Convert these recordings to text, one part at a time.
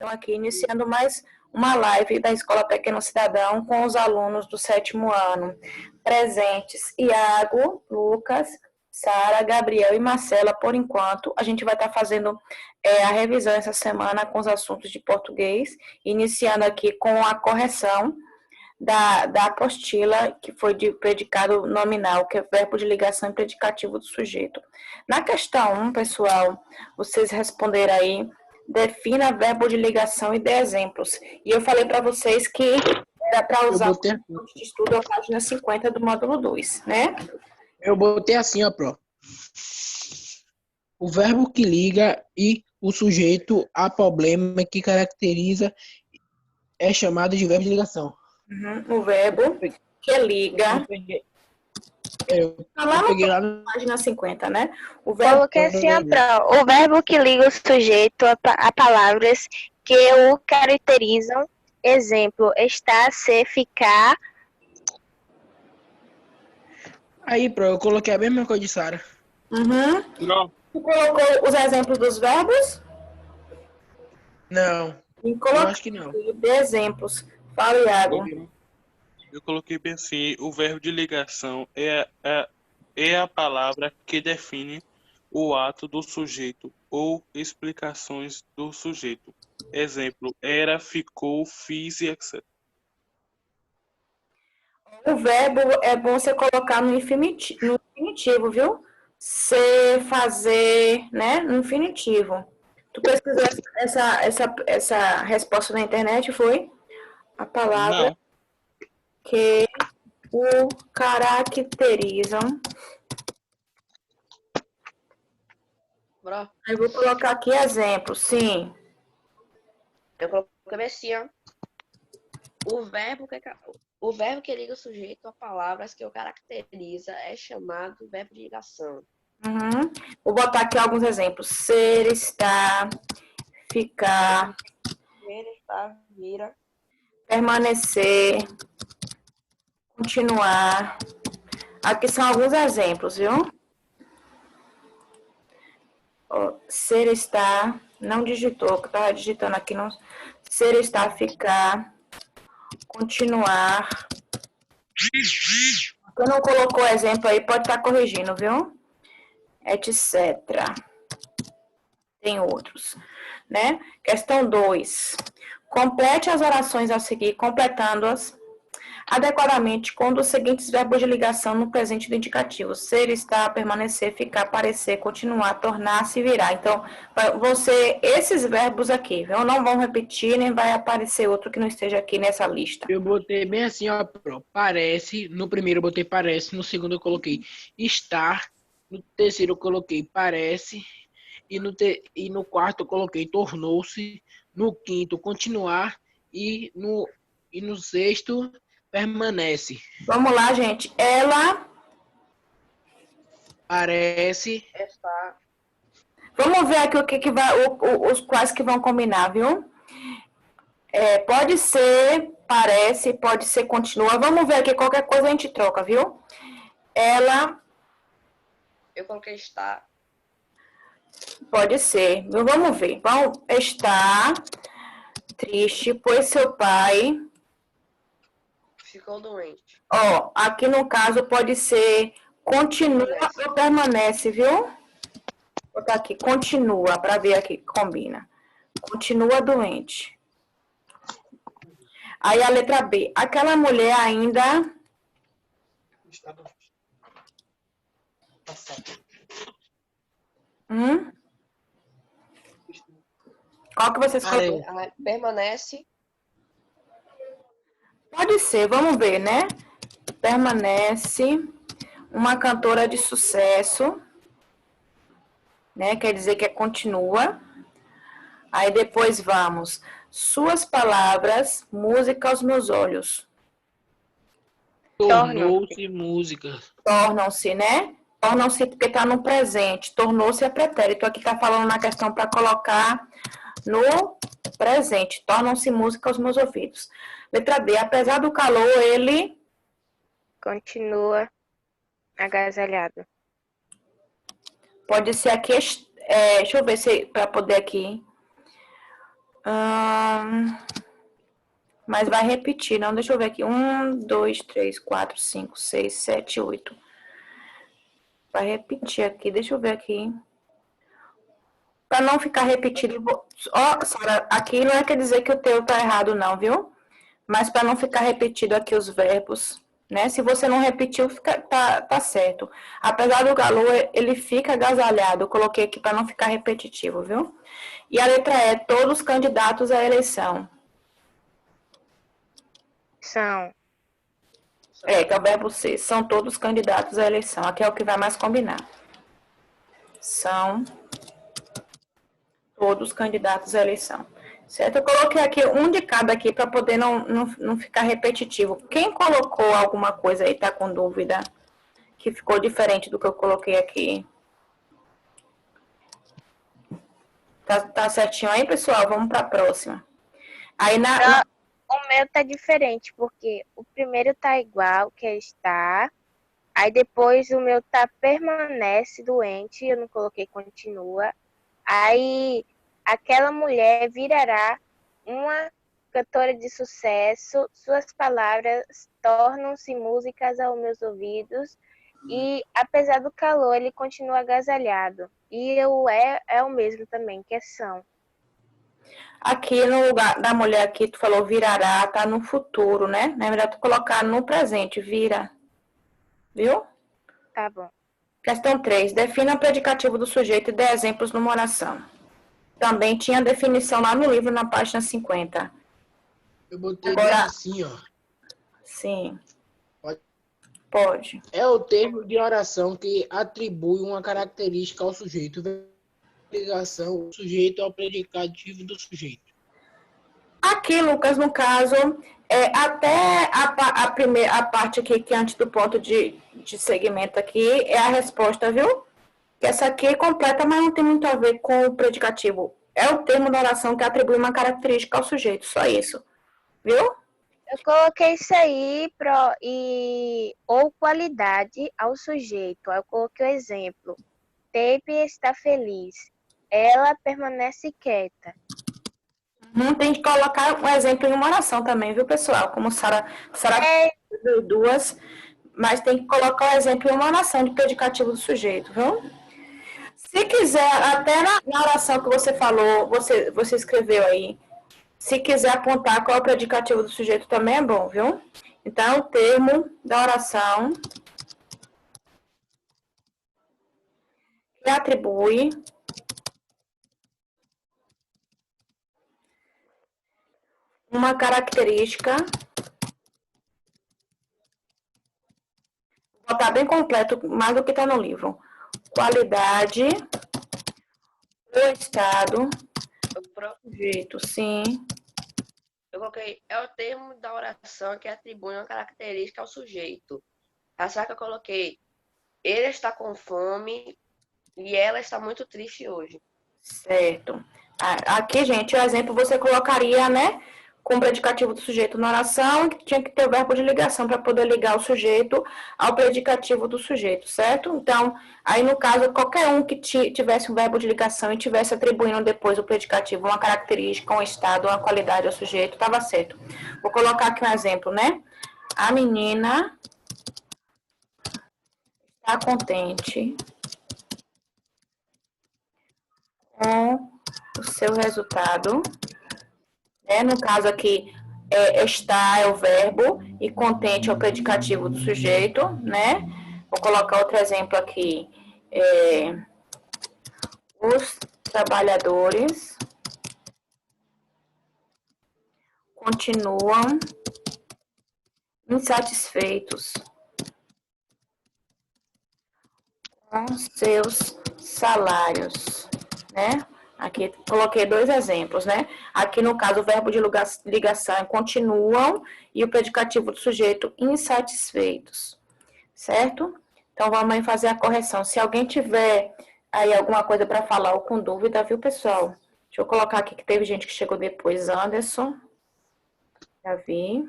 Então, aqui, iniciando mais uma live da Escola Pequeno Cidadão com os alunos do 7º ano. Presentes, Iago, Lucas, Sara, Gabriel e Marcela, por enquanto. A gente vai estar fazendo a revisão essa semana com os assuntos de português, iniciando aqui com a correção da apostila, que foi de predicado nominal, que é verbo de ligação e predicativo do sujeito. Na questão 1, pessoal, vocês responderam aí, defina verbo de ligação e dê exemplos. E eu falei para vocês que era para usar o de estudo a página 50 do módulo 2, né? Eu botei assim, ó, Pro. O verbo que liga e o sujeito a problema que caracteriza é chamado de verbo de ligação. O verbo que liga. Eu peguei lá na página 50, né? O verbo... Coloquei assim, ó, Pro. O verbo que liga o sujeito a palavras que o caracterizam. Exemplo, estar, ser, ficar. Aí, Pro, eu coloquei a mesma coisa de Sara. Não. Tu colocou os exemplos dos verbos? Não, eu acho que não. De exemplos. Fala, Iago. Eu coloquei bem assim, o verbo de ligação é a palavra que define o ato do sujeito ou explicações do sujeito. Exemplo, era, ficou, fiz e etc. O verbo é bom você colocar no infinitivo, viu? Ser, fazer, né? No infinitivo. Tu pesquisou essa resposta na internet, foi? A palavra que o caracterizam. Bro. Eu vou colocar aqui exemplo, sim. Eu coloquei assim, ó. O verbo que liga o sujeito a palavras que o caracteriza é chamado verbo de ligação. Vou botar aqui alguns exemplos. Ser, estar, ficar. Ver, estar, vira. Permanecer. Continuar. Aqui são alguns exemplos, viu? Ser, estar. Não digitou, que eu estava digitando aqui. Não. Ser, estar, ficar. Continuar. Quem não colocou exemplo aí, pode estar corrigindo, viu? Etc. Tem outros, né? Questão 2. Complete as orações a seguir, completando-as adequadamente com um dos seguintes verbos de ligação no presente do indicativo. Ser, estar, permanecer, ficar, parecer, continuar, tornar-se, virar. Então, esses verbos aqui, viu? Não vão repetir, nem vai aparecer outro que não esteja aqui nessa lista. Eu botei bem assim, ó, Pro. Parece, no primeiro eu botei parece, no segundo eu coloquei estar, no terceiro eu coloquei parece, e no quarto eu coloquei tornou-se, no quinto continuar e no sexto permanece. Vamos lá, gente. Ela parece. Está. Vamos ver aqui o que vai, os quais que vão combinar, viu? Pode ser, parece, pode ser, continua. Vamos ver aqui, qualquer coisa a gente troca, viu? Ela... Eu coloquei está. Pode ser. Vamos ver. Vamos estar triste, pois seu pai... Ficou doente. Ó, aqui no caso pode ser continua ou permanece, viu? Vou botar aqui, continua, para ver aqui, combina. Continua doente. Aí a letra B. Aquela mulher ainda... Está doente. Qual que vocês colocam? Permanece. Pode ser, vamos ver, né? Permanece uma cantora de sucesso, né? Quer dizer que continua. Aí depois vamos. Suas palavras, música aos meus olhos. Tornou-se música. Tornam-se, né? Tornam-se porque está no presente. Tornou-se é pretérito. Aqui está falando na questão para colocar no presente. Tornam-se música aos meus ouvidos. Letra D. Apesar do calor, ele... Continua agasalhado. Pode ser aqui... deixa eu ver se para poder aqui... Mas vai repetir, não? Deixa eu ver aqui. 1, 2, 3, 4, 5, 6, 7, 8. Vai repetir aqui, deixa eu ver aqui. Para não ficar repetido. Ó, Sara, aqui não é quer dizer que o teu tá errado, não, viu? Mas para não ficar repetido aqui os verbos, né? Se você não repetiu, tá certo. Apesar do Galo, ele fica agasalhado. Eu coloquei aqui para não ficar repetitivo, viu? E a letra E, todos candidatos à eleição. São. Que é o verbo ser. São todos candidatos à eleição. Aqui é o que vai mais combinar. São todos candidatos à eleição. Certo? Eu coloquei aqui um de cada aqui para poder não ficar repetitivo. Quem colocou alguma coisa aí, tá com dúvida? Que ficou diferente do que eu coloquei aqui. Tá certinho aí, pessoal? Vamos para a próxima. Aí O meu tá diferente, porque o primeiro tá igual, que é está. Aí depois o meu tá permanece doente, eu não coloquei continua. Aí aquela mulher virará uma cantora de sucesso, suas palavras tornam-se músicas aos meus ouvidos. E apesar do calor, ele continua agasalhado. E o é o mesmo também, que é são. Aqui no lugar da mulher aqui, tu falou virará, tá no futuro, né? É melhor tu colocar no presente, vira. Viu? Tá bom. Questão 3. Defina o predicativo do sujeito e dê exemplos numa oração. Também tinha definição lá no livro, na página 50. Eu botei Agora, assim, ó. Sim. Pode. Pode. É o termo de oração que atribui uma característica ao sujeito. Ligação, o sujeito ao predicativo do sujeito. Aqui, Lucas, no caso, até a parte aqui, que é antes do ponto de segmento aqui, é a resposta, viu? Que essa aqui é completa, mas não tem muito a ver com o predicativo. É o termo da oração que atribui uma característica ao sujeito, só isso. Viu? Eu coloquei isso aí ou qualidade ao sujeito. Aí eu coloquei o exemplo. Tape está feliz. Ela permanece quieta. Não tem que colocar um exemplo em uma oração também, viu, pessoal? Como Sara deu duas, mas tem que colocar o exemplo em uma oração de predicativo do sujeito, viu? Se quiser, até na oração que você falou, você escreveu aí, se quiser apontar qual é o predicativo do sujeito também é bom, viu? Então, o termo da oração que atribui uma característica, vou botar bem completo, mais do que está no livro. Qualidade, o estado, sujeito, sim. Eu coloquei, é o termo da oração que atribui uma característica ao sujeito. A saca eu coloquei, ele está com fome e ela está muito triste hoje. Certo. Aqui, gente, o exemplo você colocaria, né, com o predicativo do sujeito na oração, que tinha que ter o verbo de ligação para poder ligar o sujeito ao predicativo do sujeito, certo? Então, aí no caso, qualquer um que tivesse um verbo de ligação e tivesse atribuindo depois o predicativo, uma característica, um estado, uma qualidade ao sujeito, estava certo. Vou colocar aqui um exemplo, né? A menina está contente com o seu resultado, né? No caso aqui, está é o verbo e contente é o predicativo do sujeito, né? Vou colocar outro exemplo aqui. Os trabalhadores continuam insatisfeitos com seus salários, né? Aqui coloquei dois exemplos, né? Aqui no caso o verbo de ligação é continuam e o predicativo do sujeito insatisfeitos, certo? Então vamos aí fazer a correção. Se alguém tiver aí alguma coisa para falar ou com dúvida, viu, pessoal? Deixa eu colocar aqui que teve gente que chegou depois. Anderson, já vi.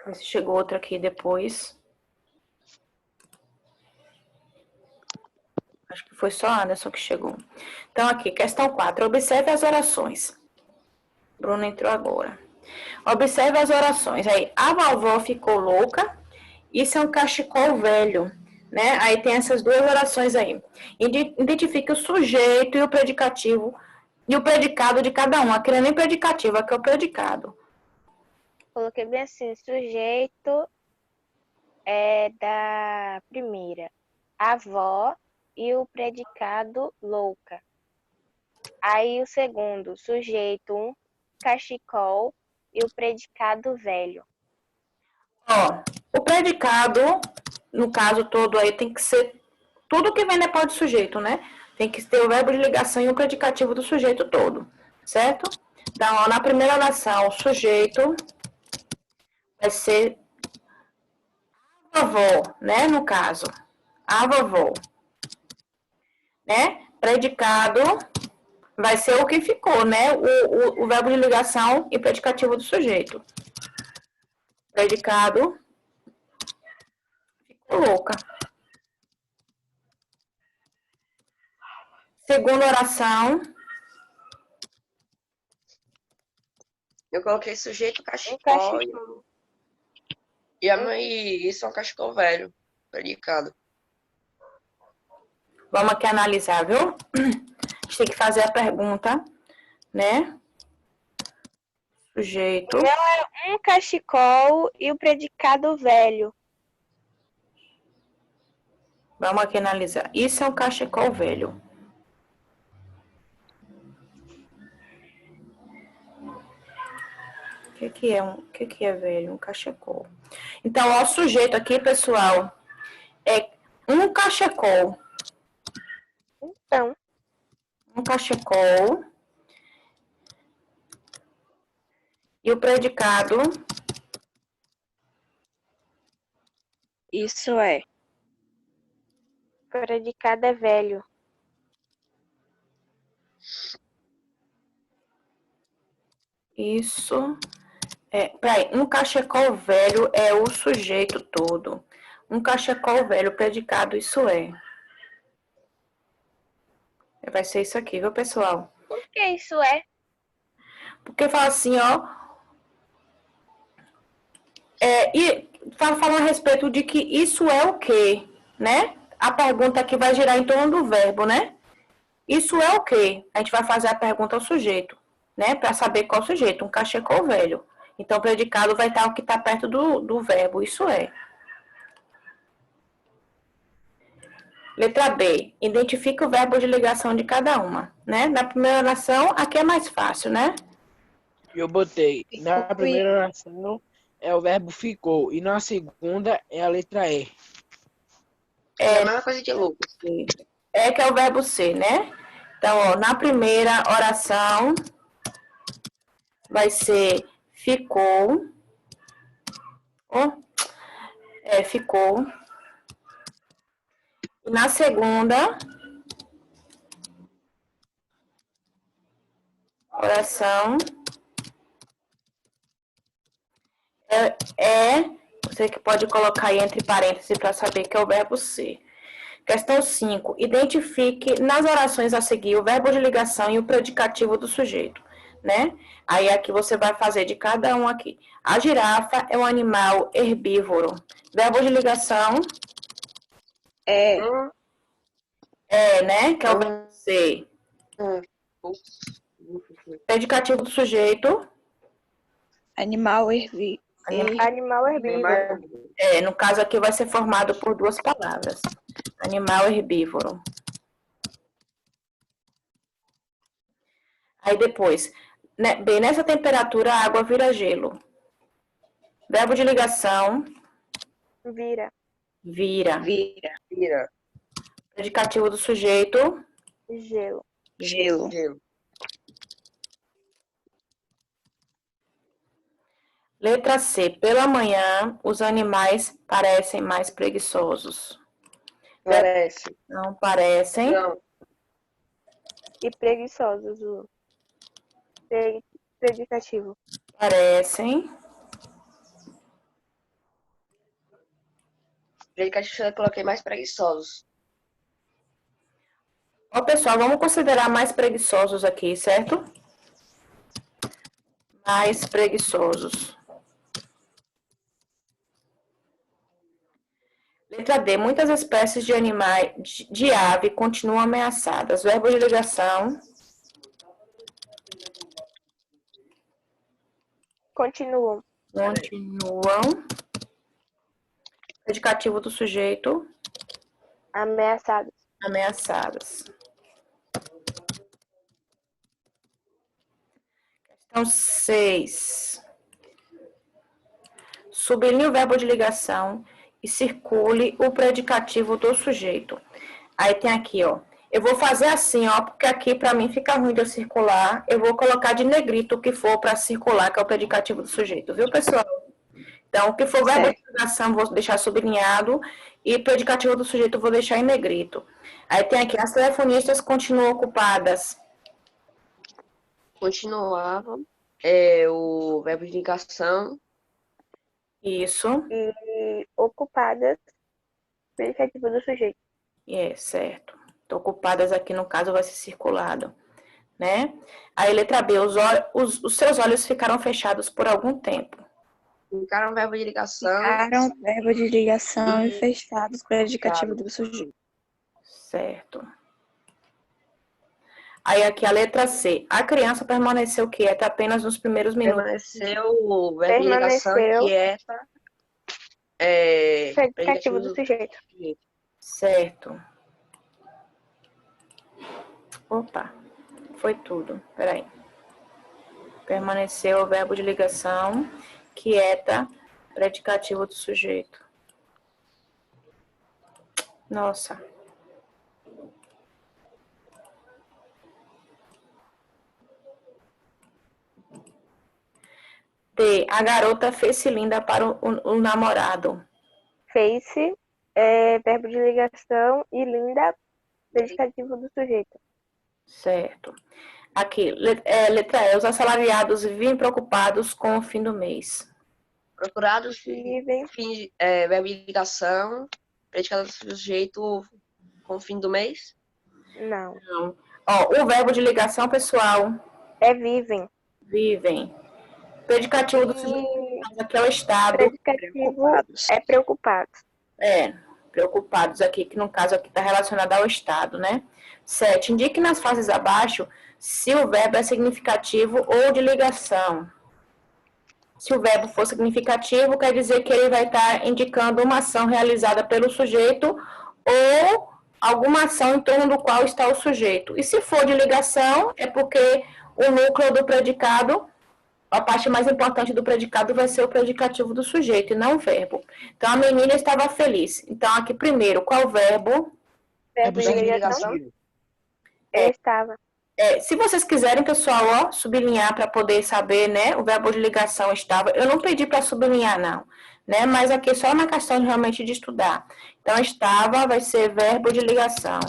Ver se chegou outra aqui depois. Acho que foi só Anderson que chegou. Então, aqui, questão 4. Observe as orações. Bruno entrou agora. Observe as orações. Aí, a vovó ficou louca. Isso é um cachecol velho, né? Aí tem essas duas orações aí. Identifique o sujeito e o predicativo e o predicado de cada um. Aqui não é nem predicativo, aqui é o predicado. Coloquei bem assim, sujeito é da primeira, avó, e o predicado louca. Aí o segundo, sujeito, um cachecol e o predicado velho. Ó, o predicado, no caso todo aí, tem que ser tudo que vem depois do sujeito, né? Tem que ter o verbo de ligação e o predicativo do sujeito todo, certo? Então, ó, na primeira oração, o sujeito vai ser a vovó, né? No caso, a vovó, né? Predicado vai ser o que ficou, né? O verbo de ligação e predicativo do sujeito. Predicado, ficou louca. Segunda oração, Eu coloquei sujeito, Um cachecol cachecol. e isso é um cachecol velho, predicado. vamos aqui analisar, viu? A gente tem que fazer a pergunta, né? Sujeito. Um cachecol e o predicado velho. Vamos aqui analisar. Isso é um cachecol velho. O que é velho? Um cachecol. Então, ó, o sujeito aqui, pessoal, é um cachecol. Então, Um cachecol. E o predicado, isso é. Predicado é velho. isso é. Peraí, um cachecol velho é o sujeito todo. Um cachecol velho, predicado, isso é. Vai ser isso aqui, viu, pessoal? Por que isso é? Porque fala assim, ó. E fala a respeito de que isso é o quê, né? A pergunta aqui vai girar em torno do verbo, né? Isso é o quê? A gente vai fazer a pergunta ao sujeito, né? Para saber qual sujeito. Um cachecol velho. Então, o predicado vai estar o que está perto do verbo. Isso é. Letra B. Identifica o verbo de ligação de cada uma, né? Na primeira oração, aqui é mais fácil, né? Eu botei, na primeira oração é o verbo ficou e na segunda é a letra E. É a mesma coisa de Lucas. É que é o verbo ser, né? Então, ó, na primeira oração vai ser ficou. Ó, ficou. E na segunda oração você que pode colocar aí entre parênteses para saber que é o verbo ser. Questão 5. Identifique nas orações a seguir o verbo de ligação e o predicativo do sujeito, né? Aí aqui você vai fazer de cada um aqui. A girafa é um animal herbívoro. Verbo de ligação É. né? Que é o verbo ser. Predicativo do sujeito. Animal herbívoro. Animal herbívoro. No caso aqui vai ser formado por duas palavras. Animal herbívoro. Aí depois, né, bem nessa temperatura a água vira gelo. Verbo de ligação. Vira. Vira. Vira. Predicativo do sujeito. Gelo. Gelo. Letra C. Pela manhã, os animais parecem mais preguiçosos. Parece. Não parecem. Não. E preguiçosos. O predicativo. Parecem. Predicativo eu coloquei mais preguiçosos. Ó, pessoal, vamos considerar mais preguiçosos aqui, certo? mais preguiçosos. Letra D. Muitas espécies de animais de ave continuam ameaçadas. Verbo de ligação. Continuam. Continuam. Predicativo do sujeito. Ameaçados. Ameaçadas. Questão 6. Sublinhe o verbo de ligação e circule o predicativo do sujeito. Aí tem aqui, ó. Eu vou fazer assim, ó, porque aqui para mim fica ruim de eu circular. Eu vou colocar de negrito o que for para circular, que é o predicativo do sujeito, viu, pessoal? Então, o que for verbo de ligação, vou deixar sublinhado. E predicativo do sujeito, vou deixar em negrito. Aí tem aqui, as telefonistas continuam ocupadas. Continuavam. O verbo de ligação. Isso. E ocupadas. Predicativo do sujeito. Certo. Tô ocupadas aqui, no caso, vai ser circulado. Né? Aí, letra B, os seus olhos ficaram fechados por algum tempo. Ficaram verbo de ligação. Ficaram verbo de ligação e fechados, predicativo do sujeito. Certo. Aí aqui a letra C. A criança permaneceu quieta apenas nos primeiros minutos. Permaneceu o verbo de ligação quieta. Predicativo do sujeito. Certo. Opa, foi tudo. Peraí. Permaneceu o verbo de ligação, quieta, predicativo do sujeito. Nossa. D. A garota fez-se linda para o namorado. Fez-se, verbo de ligação e linda, predicativo do sujeito. Certo. Aqui, letra E. Os assalariados vivem preocupados com o fim do mês. Procurados Vivem. Verbo de ligação, predicado do sujeito com o fim do mês. Não. Não. Ó, o verbo de ligação, pessoal. Vivem. Vivem. Predicativo do sujeito, aqui é o estado. Predicativo é preocupados. Preocupados aqui, que no caso aqui está relacionado ao estado, né? 7. Indique nas frases abaixo se o verbo é significativo ou de ligação. Se o verbo for significativo, quer dizer que ele vai estar indicando uma ação realizada pelo sujeito ou alguma ação em torno do qual está o sujeito. E se for de ligação, é porque o núcleo do predicado, a parte mais importante do predicado vai ser o predicativo do sujeito e não o verbo. Então, a menina estava feliz. Então, aqui primeiro, qual verbo? Verbo de ligação. Estava. Se vocês quiserem, pessoal, sublinhar para poder saber, né? O verbo de ligação estava. Eu não pedi para sublinhar, não. Né? Mas aqui é só uma questão de, realmente de estudar. Então, estava vai ser verbo de ligação.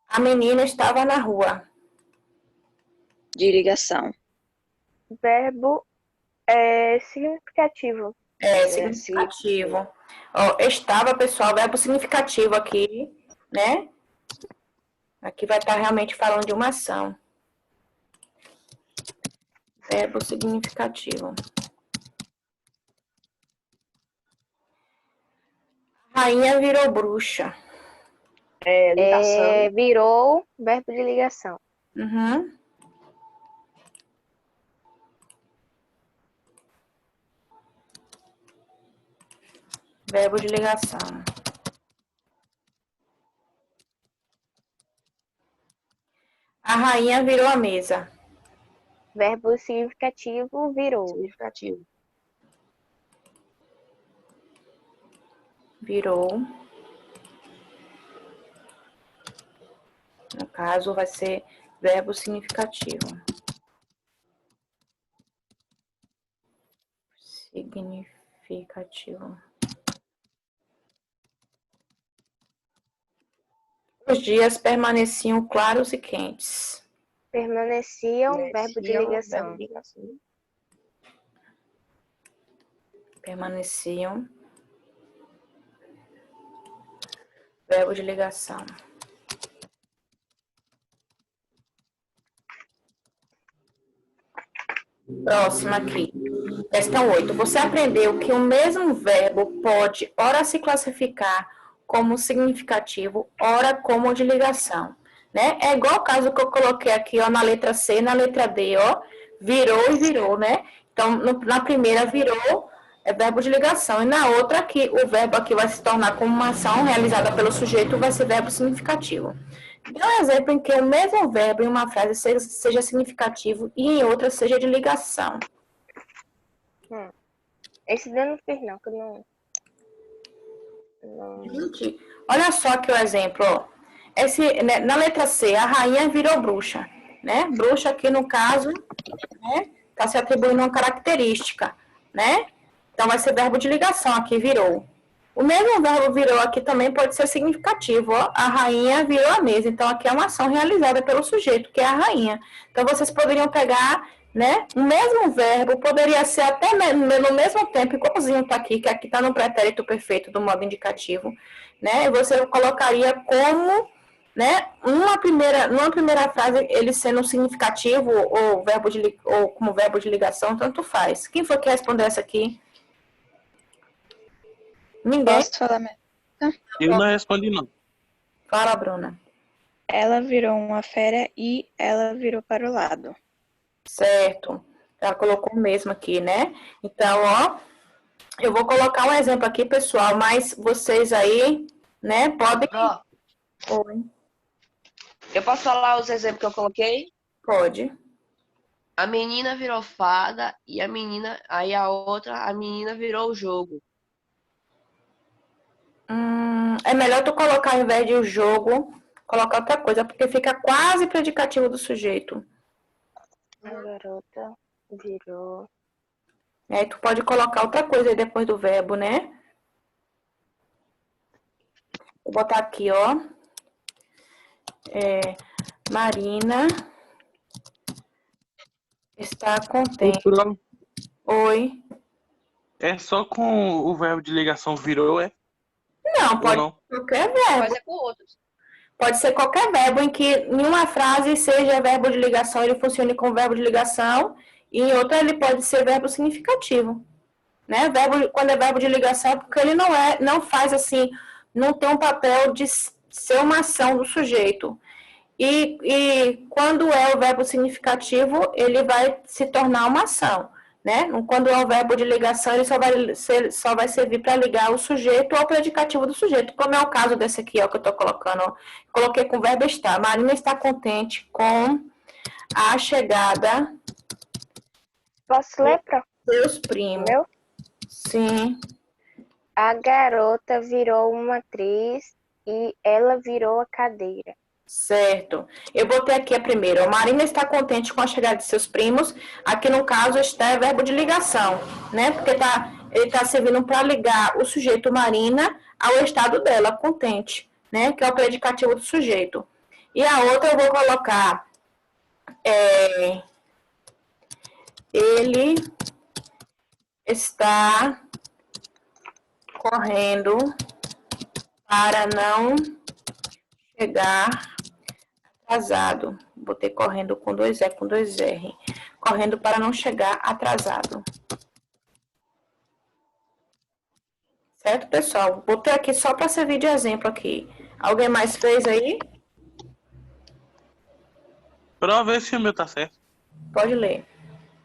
A menina estava na rua. De ligação. Verbo significativo. Significativo. Estava, pessoal, verbo significativo aqui, né? Aqui vai estar realmente falando de uma ação. Verbo significativo. A rainha virou bruxa. Ligação. Virou verbo de ligação. Uhum. Verbo de ligação. A rainha virou a mesa. Verbo significativo, virou. Significativo. Virou. No caso, vai ser verbo significativo. Significativo. Os dias permaneciam claros e quentes. Permaneciam, verbo de ligação. Permaneciam. Verbo de ligação. Próxima aqui. Questão 8. Você aprendeu que o mesmo verbo pode ora se classificar como significativo, ora como de ligação, né? É igual o caso que eu coloquei aqui, ó, na letra C, na letra D, ó, virou e virou, né? Então, na primeira virou é verbo de ligação e na outra aqui o verbo aqui vai se tornar como uma ação realizada pelo sujeito, vai ser verbo significativo. Dê um exemplo em que o mesmo verbo em uma frase seja significativo e em outra seja de ligação. Esse daí eu não fiz, não, que eu não. Gente, olha só aqui o exemplo, ó. Né, na letra C, a rainha virou bruxa, né? Bruxa aqui no caso, né? Tá se atribuindo uma característica, né? Então vai ser verbo de ligação aqui, virou. O mesmo verbo virou aqui também pode ser significativo, ó. A rainha virou a mesa. Então aqui é uma ação realizada pelo sujeito, que é a rainha. Então vocês poderiam pegar, né? O mesmo verbo poderia ser até no mesmo tempo, igualzinho tá aqui, que aqui tá no pretérito perfeito do modo indicativo, né? Você colocaria como, né? Numa primeira frase, ele sendo significativo ou como verbo de ligação, tanto faz. Quem foi que respondeu essa aqui? Ninguém? Posso falar mesmo? Eu não respondi, não. Fala, Bruna. Ela virou uma fera e ela virou para o lado. Certo. Ela colocou o mesmo aqui, né? Então, ó, eu vou colocar um exemplo aqui, pessoal, mas vocês aí, né, podem... Ó, Oi. eu posso falar os exemplos que eu coloquei? Pode. A menina virou fada e a menina, aí a outra, a menina virou o jogo. É melhor tu colocar, ao invés de o jogo, colocar outra coisa, porque fica quase predicativo do sujeito. A garota virou. E aí tu pode colocar outra coisa aí depois do verbo, né? Vou botar aqui, ó. Marina está contente. Oi. É só com o verbo de ligação virou, é? Não, Ou pode não? ser qualquer Pode verbo. ser com outros. Pode ser qualquer verbo em que em uma frase seja verbo de ligação, ele funcione como verbo de ligação, e em outra ele pode ser verbo significativo. Né? Quando é verbo de ligação, é porque ele não faz assim, não tem um papel de ser uma ação do sujeito. E quando é o verbo significativo, ele vai se tornar uma ação. Né? Quando é o verbo de ligação, ele só vai servir para ligar o sujeito ao predicativo do sujeito, como é o caso desse aqui, ó, que eu estou colocando. Ó. Coloquei com o verbo estar. Marina está contente com a chegada Posso ler para dos primos. meu? Sim. A garota virou uma atriz e ela virou a cadeira. Certo. Eu botei aqui a primeira. A Marina está contente com a chegada de seus primos. Aqui no caso está é verbo de ligação, né? Porque ele está servindo para ligar o sujeito Marina ao estado dela, contente, né? Que é o predicativo do sujeito. E a outra eu vou colocar ele está correndo para não chegar atrasado. Botei correndo com dois E, com dois R. Correndo para não chegar atrasado. Certo, pessoal? Botei aqui só para servir de exemplo aqui. Alguém mais fez aí? Pra ver se o meu tá certo. Pode ler.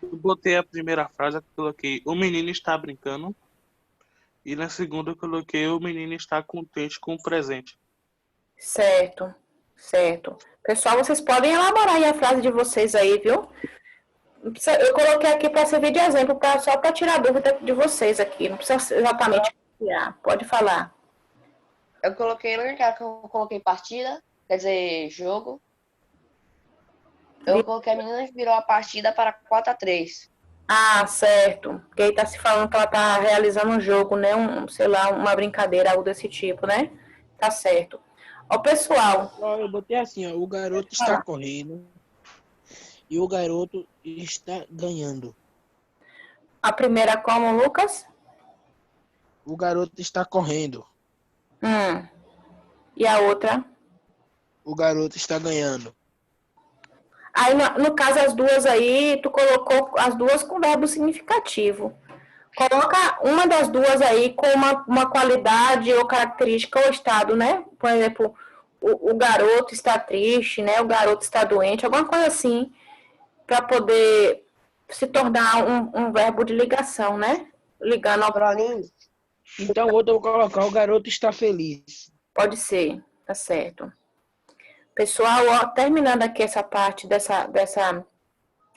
Eu botei a primeira frase, eu coloquei o menino está brincando. E na segunda eu coloquei o menino está contente com o presente. Certo, certo. Pessoal, vocês podem elaborar aí a frase de vocês aí, viu? Eu coloquei aqui para servir de exemplo, só para tirar dúvida de vocês aqui. Não precisa exatamente copiar. Pode falar. Eu coloquei, lembra que eu coloquei partida, quer dizer, jogo. Eu coloquei a menina que virou a partida para 4-3. Ah, certo. Porque aí tá se falando que ela tá realizando um jogo, né? Sei lá, uma brincadeira, algo desse tipo, né? Tá certo. Ó, pessoal. Eu botei assim, ó, o garoto está correndo e o garoto está ganhando. A primeira como, Lucas? O garoto está correndo. E a outra? O garoto está ganhando. Aí, no caso, as duas aí, tu colocou as duas com verbo significativo. Coloca uma das duas aí com uma qualidade ou característica ou estado, né? Por exemplo, o garoto está triste, né? O garoto está doente, alguma coisa assim, para poder se tornar um verbo de ligação, né? Ligando ao... Brolinho, Então, outro eu vou colocar o garoto está feliz. Pode ser, tá certo. Pessoal, ó, terminando aqui essa parte dessa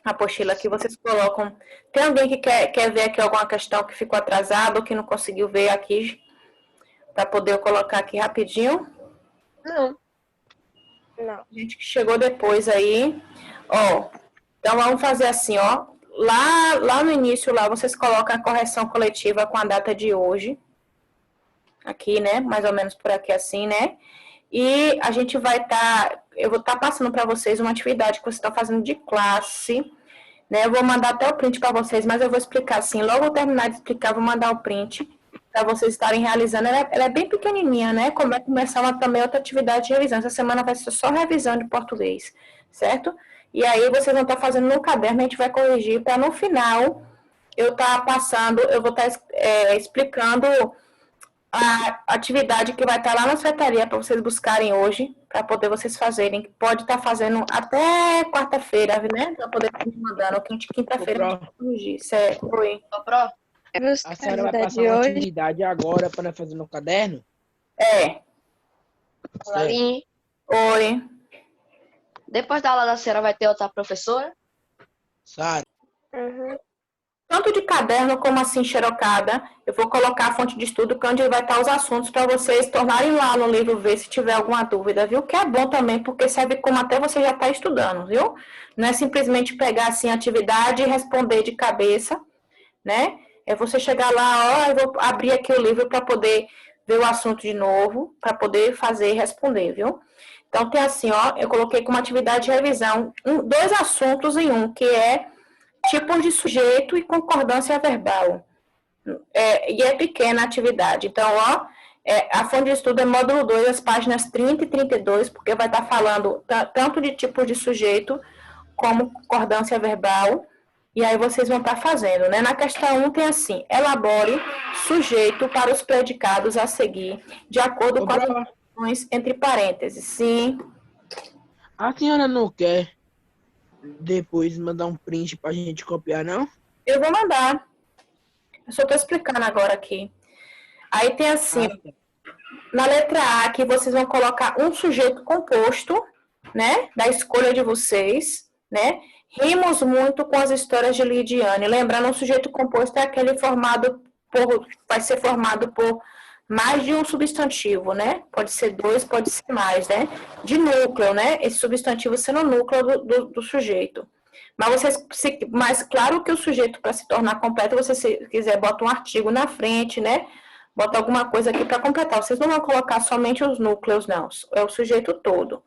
apostila que vocês colocam. Tem alguém que quer ver aqui alguma questão que ficou atrasada ou que não conseguiu ver aqui, para poder eu colocar aqui rapidinho? não. Não. Gente que chegou depois aí. Ó, então vamos fazer assim, ó. Lá no início, lá vocês colocam a correção coletiva com a data de hoje. Aqui, né? Mais ou menos por aqui assim, né? E a gente vai eu vou estar passando para vocês uma atividade que vocês estão fazendo de classe, né? Eu vou mandar até o print para vocês, mas eu vou explicar assim. Logo eu terminar de explicar, eu vou mandar o print para vocês estarem realizando. Ela é bem pequenininha, né? Como vai começar também outra atividade de revisão. Essa semana vai ser só revisão de português, certo? E aí vocês vão estar fazendo no caderno, a gente vai corrigir para no final eu estar passando, eu vou estar explicando a atividade que vai estar lá na secretaria para vocês buscarem hoje, para poder vocês fazerem. Pode estar fazendo até quarta-feira, né? Para poder estar me mandando. Quinta-feira a gente vai corrigir. Certo? Oi. Ô, Pro, A senhora vai passar uma atividade agora para fazer no caderno? É. Brolinho, Oi. depois da aula da senhora vai ter outra professora? Sara. Uhum. Tanto de caderno como assim xerocada, eu vou colocar a fonte de estudo, que é onde vai estar os assuntos para vocês tornarem lá no livro ver se tiver alguma dúvida, viu? Que é bom também, porque serve como até você já está estudando, viu? Não é simplesmente pegar assim a atividade e responder de cabeça, né? É você chegar lá, ó, eu vou abrir aqui o livro para poder ver o assunto de novo, para poder fazer e responder, viu? Então tem assim, ó, eu coloquei como atividade de revisão dois assuntos em um, que é tipos de sujeito e concordância verbal. E é pequena a atividade. Então, ó, a fonte de estudo é módulo 2, as páginas 30 e 32, porque vai estar falando tanto de tipos de sujeito como concordância verbal. E aí vocês vão estar fazendo, né? Na questão 1 tem assim, elabore sujeito para os predicados a seguir, de acordo com as informações entre parênteses. Sim. A senhora não quer depois mandar um print para a gente copiar, não? Eu vou mandar. Eu só estou explicando agora aqui. Aí tem assim, na letra A, que vocês vão colocar um sujeito composto, né? Da escolha de vocês, né? Rimos muito com as histórias de Lidiane. Lembrando, um sujeito composto é aquele vai ser formado por mais de um substantivo, né? Pode ser dois, pode ser mais, né? De núcleo, né? Esse substantivo sendo o núcleo do sujeito. Mas claro que o sujeito, para se tornar completo, você, se quiser, bota um artigo na frente, né? Bota alguma coisa aqui para completar. Vocês não vão colocar somente os núcleos, não. É o sujeito todo.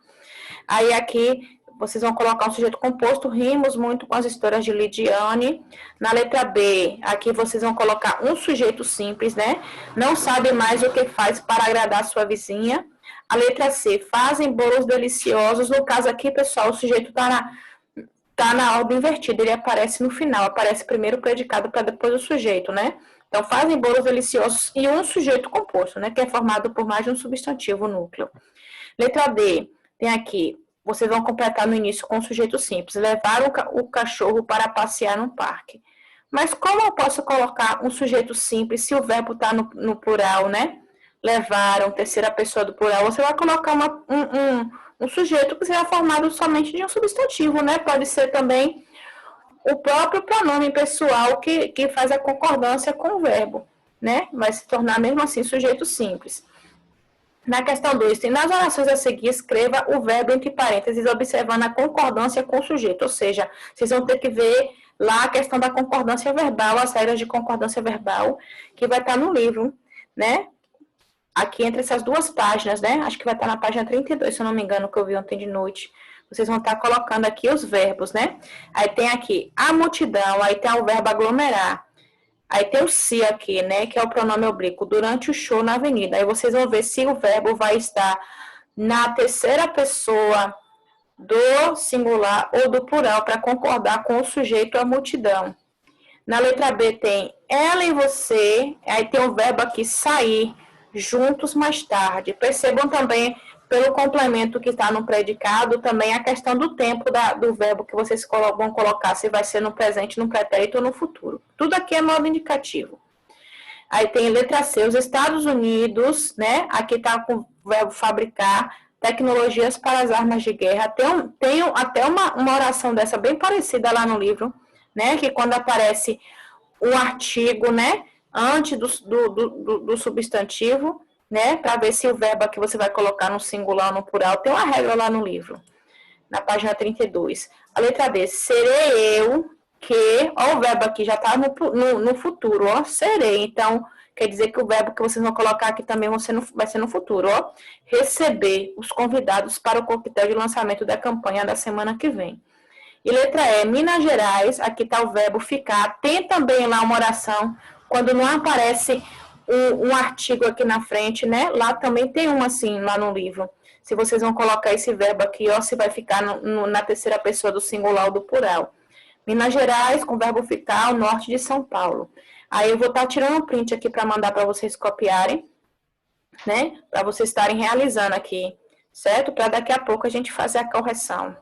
Aí aqui, vocês vão colocar um sujeito composto, rimos muito com as histórias de Lidiane. Na letra B, aqui vocês vão colocar um sujeito simples, né? Não sabe mais o que faz para agradar sua vizinha. A letra C, fazem bolos deliciosos. No caso aqui, pessoal, o sujeito tá na ordem invertida, ele aparece no final, aparece primeiro o predicado para depois o sujeito, né? Então, fazem bolos deliciosos e um sujeito composto, né? Que é formado por mais de um substantivo núcleo. Letra D, tem aqui, vocês vão completar no início com um sujeito simples. Levar o cachorro para passear no parque. Mas como eu posso colocar um sujeito simples se o verbo está no plural, né? Levaram, terceira pessoa do plural. Você vai colocar um sujeito que será formado somente de um substantivo, né? Pode ser também o próprio pronome pessoal que faz a concordância com o verbo, né? Vai se tornar mesmo assim sujeito simples. Na questão 2, nas orações a seguir, escreva o verbo entre parênteses, observando a concordância com o sujeito. Ou seja, vocês vão ter que ver lá a questão da concordância verbal, as regras de concordância verbal, que vai estar no livro, né? Aqui entre essas duas páginas, né? Acho que vai estar na página 32, se eu não me engano, que eu vi ontem de noite. Vocês vão estar colocando aqui os verbos, né? Aí tem aqui a multidão, aí tem o verbo aglomerar. Aí tem o se aqui, né, que é o pronome oblíquo, durante o show na avenida. Aí vocês vão ver se o verbo vai estar na terceira pessoa do singular ou do plural para concordar com o sujeito ou a multidão. Na letra B tem ela e você, aí tem o verbo aqui sair, juntos mais tarde. Percebam também, pelo complemento que está no predicado, também a questão do tempo do verbo que vocês vão colocar, se vai ser no presente, no pretérito ou no futuro. Tudo aqui é modo indicativo. Aí tem letra C, os Estados Unidos, né? Aqui está com o verbo fabricar, tecnologias para as armas de guerra. Tem até uma oração dessa bem parecida lá no livro, né? Que quando aparece um artigo, né? Antes do substantivo, né? Para ver se o verbo aqui você vai colocar no singular ou no plural. Tem uma regra lá no livro, na página 32. A letra D, serei eu que, ó, o verbo aqui já está no futuro, ó, serei. Então, quer dizer que o verbo que vocês vão colocar aqui também vai ser no futuro, ó. Receber os convidados para o coquetel de lançamento da campanha da semana que vem. E letra E, Minas Gerais, aqui está o verbo ficar. Tem também lá uma oração, quando não aparece um artigo aqui na frente, né? Lá também tem uma assim, lá no livro. Se vocês vão colocar esse verbo aqui, ó, se vai ficar na terceira pessoa do singular ou do plural. Minas Gerais, com o verbo ficar, o norte de São Paulo. Aí eu vou estar tirando um print aqui para mandar para vocês copiarem, né? Para vocês estarem realizando aqui, certo? Para daqui a pouco a gente fazer a correção.